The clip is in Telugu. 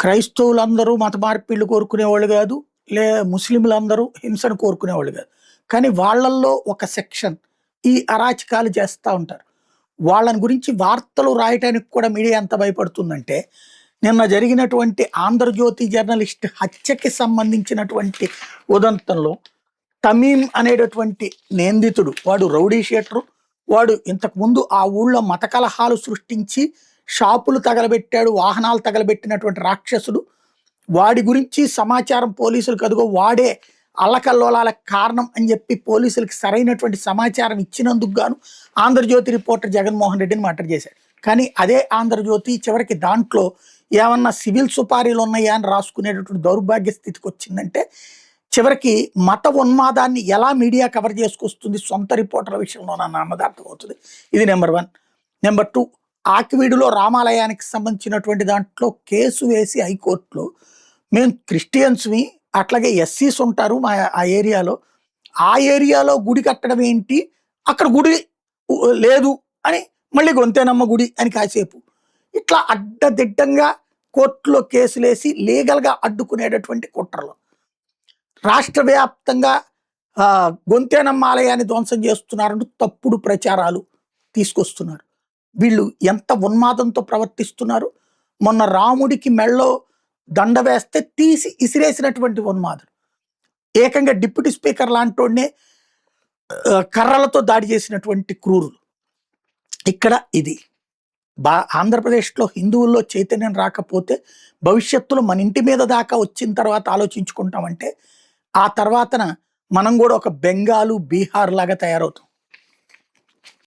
క్రైస్తవులందరూ మత మార్పిళ్ళు కోరుకునేవాళ్ళు గాదు. ముస్లింలందరూ హింసను కోరుకునేవాళ్ళు గాదు. కానీ వాళ్ళల్లో ఒక సెక్షన్ ఈ అరాచకాలు చేస్తా ఉంటారు. వాళ్ళని గురించి వార్తలు రాయటానికి కూడా మీడియా ఎంత భయపడుతుందంటే, నిన్న జరిగినటువంటి 'ఆంధ్రజ్యోతి' జర్నలిస్ట్ హత్యకి సంబంధించినటువంటి ఉదంతంలో తమీం అనేటటువంటి నిందితుడు, వాడు రౌడీ షీటరు. వాడు ఇంతకుముందు ఆ ఊళ్ళో మత కలహాలు సృష్టించి షాపులు తగలబెట్టాడు, వాహనాలు తగలబెట్టినటువంటి రాక్షసుడు. వాడి గురించి సమాచారం పోలీసులకు అదిగో వాడే అల్లకల్లోలాలకు కారణం అని చెప్పి పోలీసులకు సరైనటువంటి సమాచారం ఇచ్చినందుకు గాను ఆంధ్రజ్యోతి రిపోర్టర్ జగన్మోహన్ రెడ్డిని మర్డర్ చేశాడు. కానీ అదే ఆంధ్రజ్యోతి చివరికి దాంట్లో ఏమన్నా సివిల్ సుపారీలు ఉన్నాయా అని రాసుకునేటటువంటి దౌర్భాగ్య స్థితికి వచ్చిందంటే, చివరికి మత ఉన్మాదాన్ని ఎలా మీడియా కవర్ చేసుకొస్తుంది సొంత రిపోర్టర్ల విషయంలో అన్నది అర్థమవుతుంది. ఇది నెంబర్ 1. నెంబర్ 2, ఆకివీడులో రామాలయానికి సంబంధించినటువంటి దాంట్లో కేసు వేసి హైకోర్టులో, మేము క్రిస్టియన్స్మి, అట్లాగే ఎస్సీస్ ఉంటారు ఆ ఏరియాలో, ఆ ఏరియాలో గుడి కట్టడం ఏంటి, అక్కడ గుడి లేదు అని మళ్ళీ గొంతేనమ్మ గుడి అని కాసేపు ఇట్లా అడ్డదిడ్డంగా కోర్టులో కేసులేసి లీగల్గా అడ్డుకునేటటువంటి కుట్రలు, రాష్ట్ర వ్యాప్తంగా గొంతేనమ్మ ఆలయాన్ని ధ్వంసం చేస్తున్నారంటూ తప్పుడు ప్రచారాలు తీసుకొస్తున్నారు. వీళ్ళు ఎంత ఉన్మాదంతో ప్రవర్తిస్తున్నారు. మొన్న రాముడికి మెళ్ళో దండ వేస్తే తీసి ఇసిరేసినటువంటి ఉన్మాదులు, ఏకంగా డిప్యూటీ స్పీకర్ లాంటోనే కర్రలతో దాడి చేసినటువంటి క్రూరులు. ఇక్కడ ఇది ఆంధ్రప్రదేశ్లో హిందువుల్లో చైతన్యం రాకపోతే భవిష్యత్తులో మన ఇంటి మీద దాకా వచ్చిన తర్వాత ఆలోచించుకుంటామంటే, ఆ తర్వాతన మనం కూడా ఒక బెంగాలు, బీహార్ లాగా తయారవుతాం.